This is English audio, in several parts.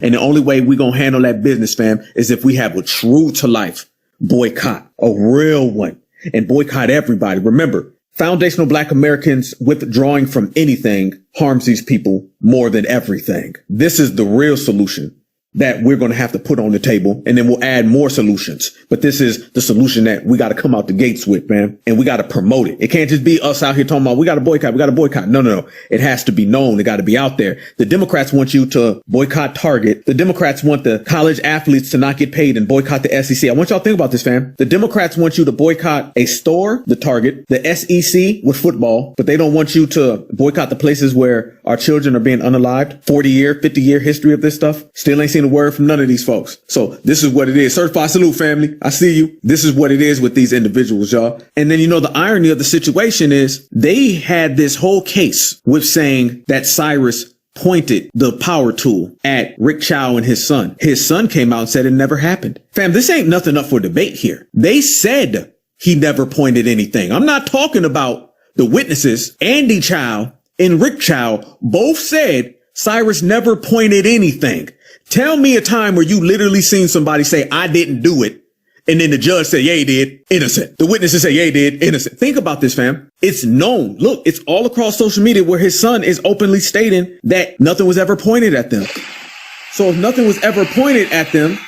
And the only way we're going to handle that business, fam, is if we have a true to life boycott, a real one, and boycott everybody. Remember, foundational Black Americans withdrawing from anything harms these people more than everything. This is the real solution that we're going to have to put on the table, and then we'll add more solutions. But this is the solution that we got to come out the gates with, man. And we got to promote it. It can't just be us out here talking about, we got to boycott. No. It has to be known. It got to be out there. The Democrats want you to boycott Target. The Democrats want the college athletes to not get paid and boycott the SEC. I want y'all to think about this, fam. The Democrats want you to boycott a store, the Target, the SEC with football, but they don't want you to boycott the places where our children are being unalived. 40-year, 50-year history of this stuff. Still ain't seen a word from none of these folks. So this is what it is. Certified salute, family. I see you. This is what it is with these individuals, y'all. And then, the irony of the situation is they had this whole case with saying that Cyrus pointed the power tool at Rick Chow and his son. His son came out and said it never happened. Fam, this ain't nothing up for debate here. They said he never pointed anything. I'm not talking about the witnesses. Andy Chow and Rick Chow both said Cyrus never pointed anything. Tell me a time where you literally seen somebody say, I didn't do it. And then the judge said, yeah, he did. Innocent. The witnesses say, yeah, he did. Innocent. Think about this, fam. It's known. Look, it's all across social media where his son is openly stating that nothing was ever pointed at them. So if nothing was ever pointed at them,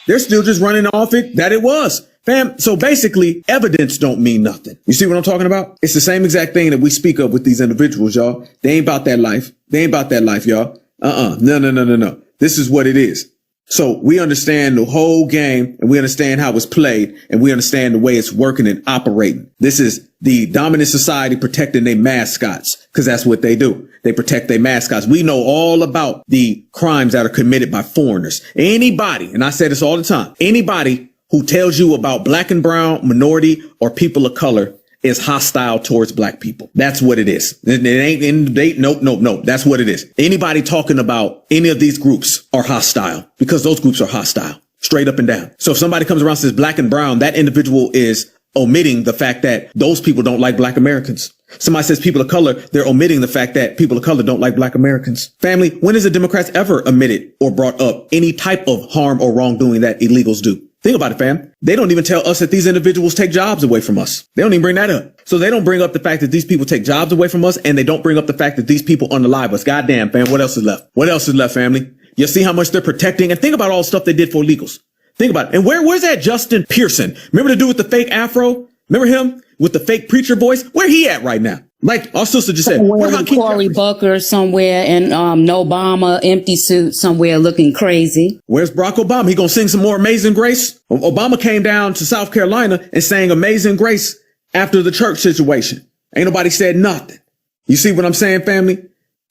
they're still just running off it that it was. Fam, so basically, evidence don't mean nothing. You see what I'm talking about? It's the same exact thing that we speak of with these individuals, y'all. They ain't about that life. They ain't about that life, y'all. No. This is what it is. So we understand the whole game, and we understand how it's played, and we understand the way it's working and operating. This is the dominant society protecting their mascots, because that's what they do. They protect their mascots. We know all about the crimes that are committed by foreigners. Anybody, and I say this all the time, anybody who tells you about Black and brown, minority, or people of color is hostile towards Black people. That's what it is. It ain't in the date. Nope. That's what it is. Anybody talking about any of these groups are hostile because those groups are hostile straight up and down. So if somebody comes around and says Black and brown, that individual is omitting the fact that those people don't like Black Americans. Somebody says people of color, they're omitting the fact that people of color don't like Black Americans. Family, when has the Democrats ever omitted or brought up any type of harm or wrongdoing that illegals do? Think about it, fam. They don't even tell us that these individuals take jobs away from us. They don't even bring that up. So they don't bring up the fact that these people take jobs away from us, and they don't bring up the fact that these people unalive us. Goddamn, fam. What else is left? What else is left, family? You see how much they're protecting? And think about all the stuff they did for illegals. Think about it. And where's that Justin Pearson? Remember the dude with the fake afro? Remember him with the fake preacher voice? Where he at right now? Like our sister just said, where Cory Booker somewhere in no Obama empty suit somewhere looking crazy. Where's Barack Obama? He gonna sing some more Amazing Grace? Obama came down to South Carolina and sang Amazing Grace after the church situation. Ain't nobody said nothing. You see what I'm saying, family?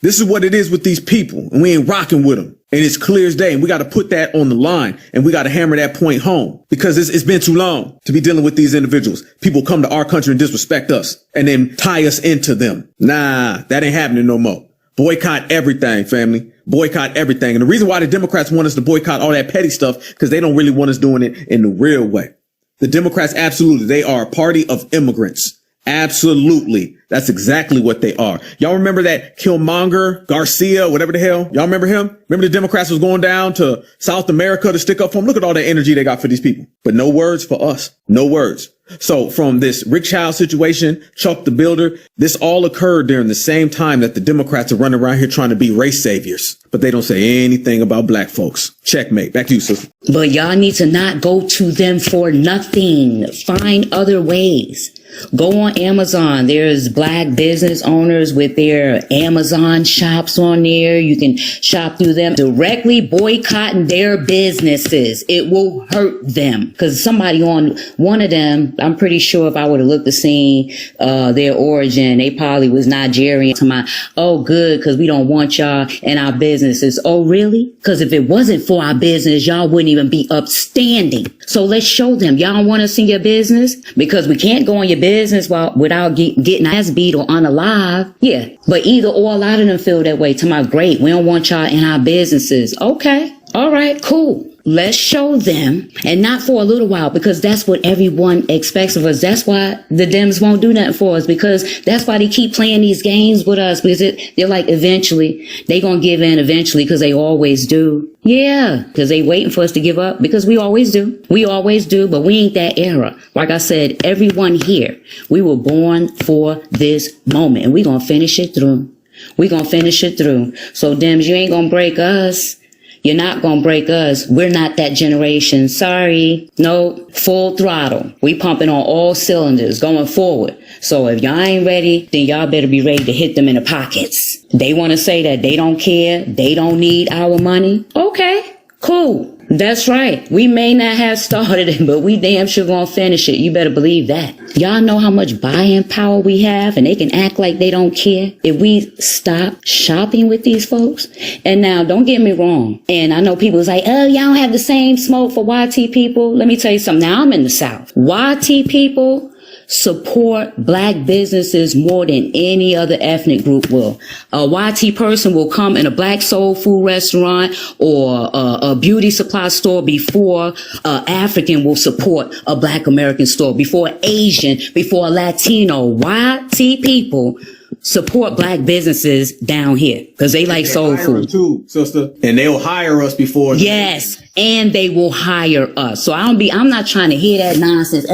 This is what it is with these people, and we ain't rocking with them. And it's clear as day, and we got to put that on the line, and we got to hammer that point home, because it's been too long to be dealing with these individuals. People come to our country and disrespect us and then tie us into them. Nah, that ain't happening no more. Boycott everything, family. Boycott everything. And the reason why the Democrats want us to boycott all that petty stuff, because they don't really want us doing it in the real way. The Democrats, absolutely, they are a party of immigrants. Absolutely. That's exactly what they are. Y'all remember that Killmonger, Garcia, whatever the hell? Y'all remember him? Remember the Democrats was going down to South America to stick up for him? Look at all the energy they got for these people. But no words for us. No words. So from this Rick Child situation, Chuck the Builder, this all occurred during the same time that the Democrats are running around here trying to be race saviors. But they don't say anything about Black folks. Checkmate. Back to you, sister. But y'all need to not go to them for nothing. Find other ways. Go on Amazon. There's Black business owners with their Amazon shops on there. You can shop through them. Directly boycotting their businesses. It will hurt them. Because somebody on one of them, I'm pretty sure if I would have looked to see their origin, they probably was Nigerian. To my, oh, good, because we don't want y'all in our businesses. Oh, really? Because if it wasn't for our business, y'all wouldn't even be upstanding. So let's show them. Y'all don't want us in your business? Because we can't go in your business without getting ass beat or unalive. Yeah. But either or, a lot of them feel that way. To my great, we don't want y'all in our businesses. Okay. All right, cool. Let's show them, and not for a little while, because that's what everyone expects of us. That's why the Dems won't do nothing for us, because that's why they keep playing these games with us, because they're like, eventually, they gonna give in eventually, because they always do. Yeah, because they waiting for us to give up, because we always do. We always do, but we ain't that era. Like I said, everyone here, we were born for this moment, and we gonna finish it through. We gonna finish it through. So, Dems, you ain't gonna break us. You're not gonna break us. We're not that generation. Sorry. No, full throttle. We pumping on all cylinders going forward. So if y'all ain't ready, then y'all better be ready to hit them in the pockets. They want to say that they don't care. They don't need our money. Okay, cool. That's right. We may not have started it, but we damn sure gonna finish it. You better believe that. Y'all know how much buying power we have, and they can act like they don't care if we stop shopping with these folks. And now, don't get me wrong. And I know people is like, oh, y'all don't have the same smoke for YT people. Let me tell you something. Now, I'm in the South. YT people support black businesses more than any other ethnic group will. A YT person will come in a black soul food restaurant or a beauty supply store before African will support a black American store, before Asian, before Latino. YT people support black businesses down here because they like soul food too, sister, and they'll hire us before. Yes, and they will hire us. So I'm not trying to hear that nonsense.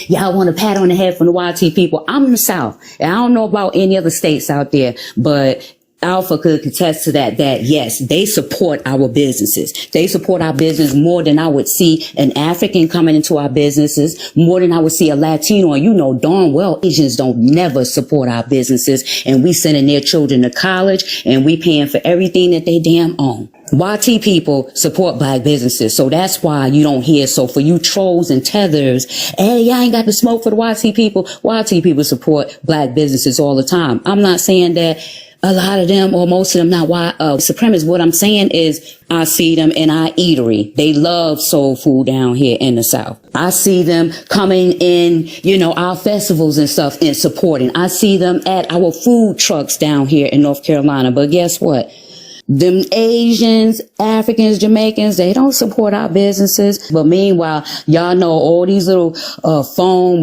Y'all want a pat on the head from the YT people. I'm in the South, and I don't know about any other states out there, but Alpha could contest to that yes, they support our businesses. They support our business more than I would see an African coming into our businesses, more than I would see a Latino. And you know darn well Asians don't never support our businesses, and we sending their children to college, and we paying for everything that they damn own. YT people support black businesses, so that's why you don't hear. So for you trolls and tethers, hey, y'all ain't got the smoke for the YT people. YT people support black businesses all the time. I'm not saying that a lot of them or most of them not supremacists. What I'm saying is I see them in our eatery. They love soul food down here in the South. I see them coming in, our festivals and stuff and supporting. I see them at our food trucks down here in North Carolina. But guess what? Them Asians, Africans, Jamaicans, they don't support our businesses. But meanwhile, y'all know all these little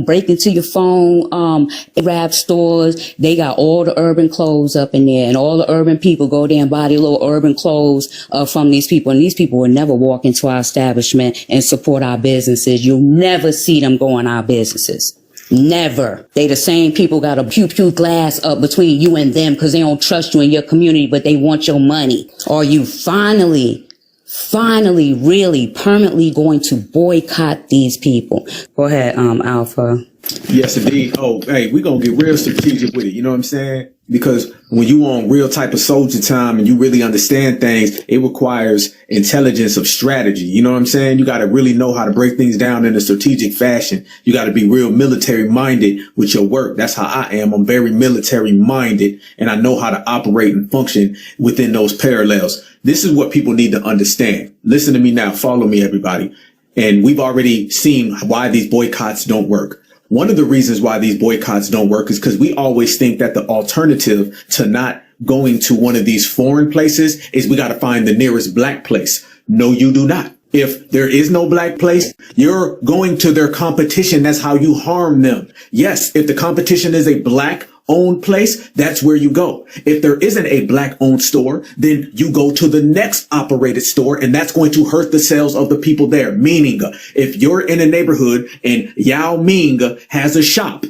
break into your phone rap stores. They got all the urban clothes up in there, and all the urban people go there and buy their little urban clothes from these people. And these people will never walk into our establishment and support our businesses. You'll never see them go in our businesses. Never. They the same people got a pew glass up between you and them because they don't trust you in your community, but they want your money. Are you finally, really permanently going to boycott these people? Go ahead, Alpha. Yes, indeed. Oh, hey, we're going to get real strategic with it. You know what I'm saying? Because when you on real type of soldier time and you really understand things, it requires intelligence of strategy. You know what I'm saying? You got to really know how to break things down in a strategic fashion. You got to be real military minded with your work. That's how I am. I'm very military minded, and I know how to operate and function within those parallels. This is what people need to understand. Listen to me now. Follow me, everybody. And we've already seen why these boycotts don't work. One of the reasons why these boycotts don't work is because we always think that the alternative to not going to one of these foreign places is we got to find the nearest black place. No, you do not. If there is no black place, you're going to their competition. That's how you harm them. Yes, if the competition is a black owned place, that's where you go. If there isn't a black owned store, then you go to the next operated store, and that's going to hurt the sales of the people there. Meaning, if you're in a neighborhood and Yao Ming has a shop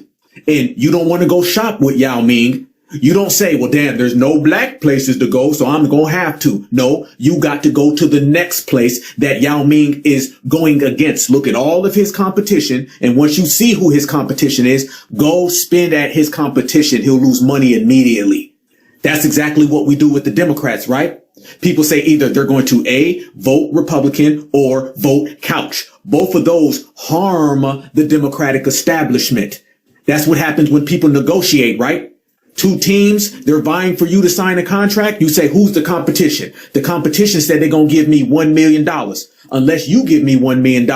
and you don't want to go shop with Yao Ming, you don't say, well, damn, there's no black places to go, so I'm going to have to. No, you got to go to the next place that Yao Ming is going against. Look at all of his competition. And once you see who his competition is, go spend at his competition. He'll lose money immediately. That's exactly what we do with the Democrats, right? People say either they're going to A, vote Republican, or vote couch. Both of those harm the Democratic establishment. That's what happens when people negotiate, right? Two teams, they're vying for you to sign a contract. You say, who's the competition? The competition said they're going to give me $1 million. unless you give me $1 million,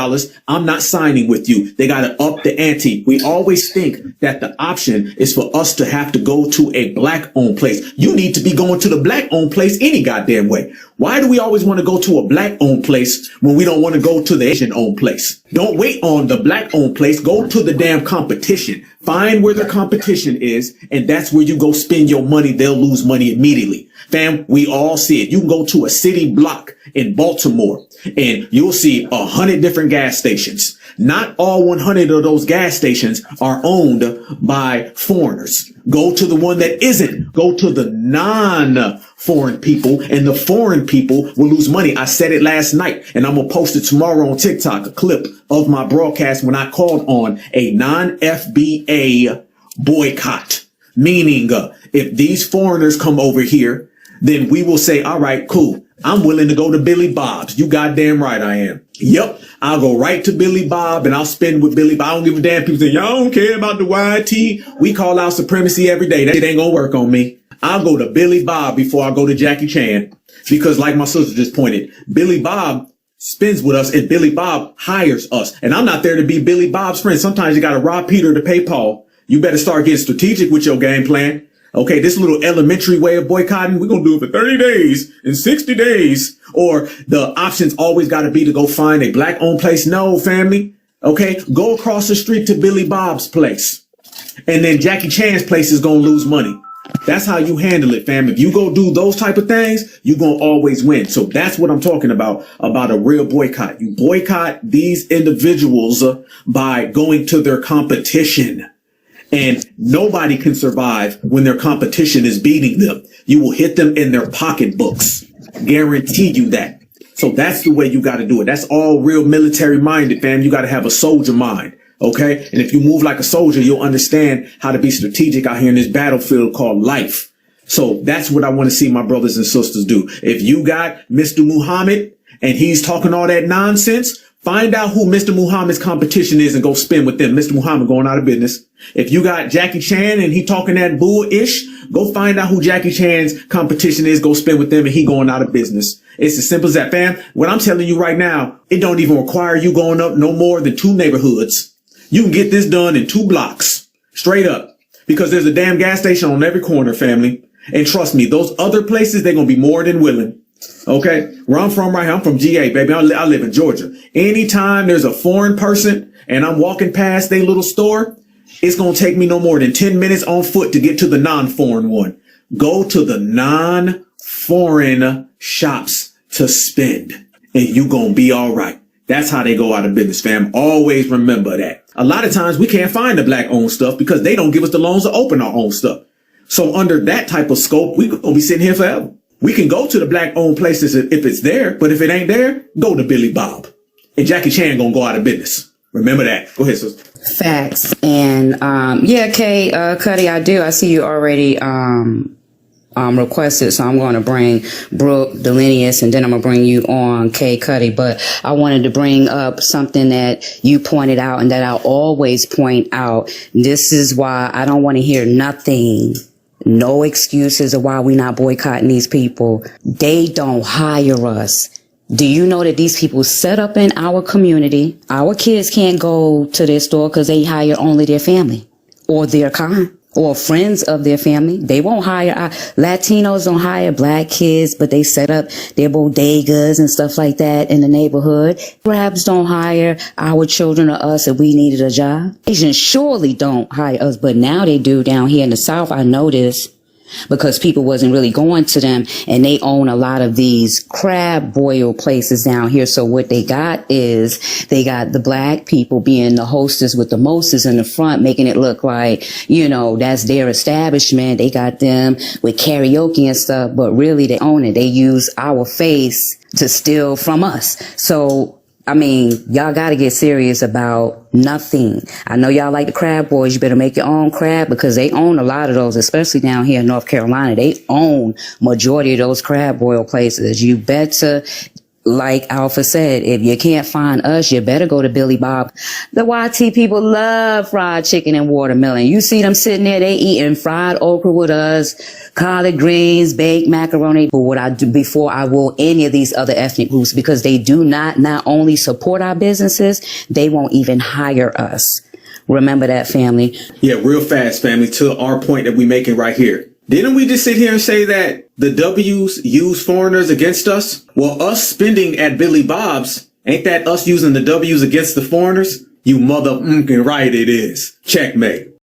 I'm not signing with you. They got to up the ante. We always think that the option is for us to have to go to a black owned place. You need to be going to the black owned place any goddamn way. Why do we always want to go to a black owned place when we don't want to go to the Asian owned place? Don't wait on the black owned place. Go to the damn competition. Find where the competition is, and that's where you go spend your money. They'll lose money immediately. Fam, we all see it. You can go to a city block in Baltimore and you'll see 100 different gas stations. Not all 100 of those gas stations are owned by foreigners. Go to the one that isn't. Go to the non-foreign people, and the foreign people will lose money. I said it last night, and I'm going to post it tomorrow on TikTok, a clip of my broadcast when I called on a non-FBA boycott. Meaning, if these foreigners come over here, then we will say, all right, cool. I'm willing to go to Billy Bob's. You goddamn right I am. Yep. I'll go right to Billy Bob and I'll spend with Billy Bob. I don't give a damn. People say, y'all don't care about the YT. We call out supremacy every day. That shit ain't gonna work on me. I'll go to Billy Bob before I go to Jackie Chan. Because like my sister just pointed, Billy Bob spends with us and Billy Bob hires us. And I'm not there to be Billy Bob's friend. Sometimes you gotta rob Peter to pay Paul. You better start getting strategic with your game plan. Okay, this little elementary way of boycotting, we're going to do it for 30 days and 60 days. Or the options always got to be to go find a black owned place. No, family. Okay, go across the street to Billy Bob's place. And then Jackie Chan's place is going to lose money. That's how you handle it, fam. If you go do those type of things, you're going to always win. So that's what I'm talking about a real boycott. You boycott these individuals by going to their competition. And nobody can survive when their competition is beating them. You will hit them in their pocketbooks. Guarantee you that. So that's the way you got to do it. That's all real military minded, fam. You got to have a soldier mind. Okay. And if you move like a soldier, you'll understand how to be strategic out here in this battlefield called life. So that's what I want to see my brothers and sisters do. If you got Mr. Muhammad and he's talking all that nonsense, find out who Mr. Muhammad's competition is and go spin with them. Mr. Muhammad going out of business. If you got Jackie Chan and he talking that bull-ish, go find out who Jackie Chan's competition is, go spin with them, and he going out of business. It's as simple as that, fam. What I'm telling you right now, it don't even require you going up no more than 2 neighborhoods. You can get this done in 2 blocks, straight up, because there's a damn gas station on every corner, family. And trust me, those other places, they're going to be more than willing. Okay, where I'm from right here, I'm from GA, baby. I live in Georgia. Anytime there's a foreign person and I'm walking past their little store, it's going to take me no more than 10 minutes on foot to get to the non-foreign one. Go to the non-foreign shops to spend and you going to be all right. That's how they go out of business, fam. Always remember that. A lot of times we can't find the black owned stuff because they don't give us the loans to open our own stuff. So under that type of scope, we're going to be sitting here forever. We can go to the black owned places if it's there, but if it ain't there, go to Billy Bob. And Jackie Chan gonna go out of business. Remember that. Go ahead, sister. Facts. And yeah, Kay, Cuddy, I see you already requested, so I'm going to bring Brooke Delineus, and then I'm going to bring you on, Kay Cuddy. But I wanted to bring up something that you pointed out and that I'll always point out. This is why I don't want to hear nothing. No excuses of why we're not boycotting these people. They don't hire us. Do you know that these people set up in our community? Our kids can't go to their store because they hire only their family or their kind or friends of their family. They won't hire. Latinos don't hire black kids, but they set up their bodegas and stuff like that in the neighborhood. Arabs don't hire our children or us if we needed a job. Asians surely don't hire us, but now they do down here in the South. I noticed because people wasn't really going to them, and they own a lot of these crab boil places down here. So what they got is they got the black people being the hostess with the mostest in the front, making it look like, you know, that's their establishment. They got them with karaoke and stuff, but really they own it. They use our face to steal from us. So I mean, y'all got to get serious about nothing. I know y'all like the crab boys. You better make your own crab because they own a lot of those, especially down here in North Carolina. They own majority of those crab boil places. You better like Alpha said, if you can't find us, you better go to Billy Bob. The YT people love fried chicken and watermelon. You see them sitting there, they eating fried okra with us, collard greens, baked macaroni. But what I do before I will any of these other ethnic groups, because they do not only support our businesses, they won't even hire us. Remember that, family. Yeah, real fast, family, to our point that we making right here. Didn't we just sit here and say that the W's use foreigners against us? Well, us spending at Billy Bob's, ain't that us using the W's against the foreigners? You mother right it is. Checkmate.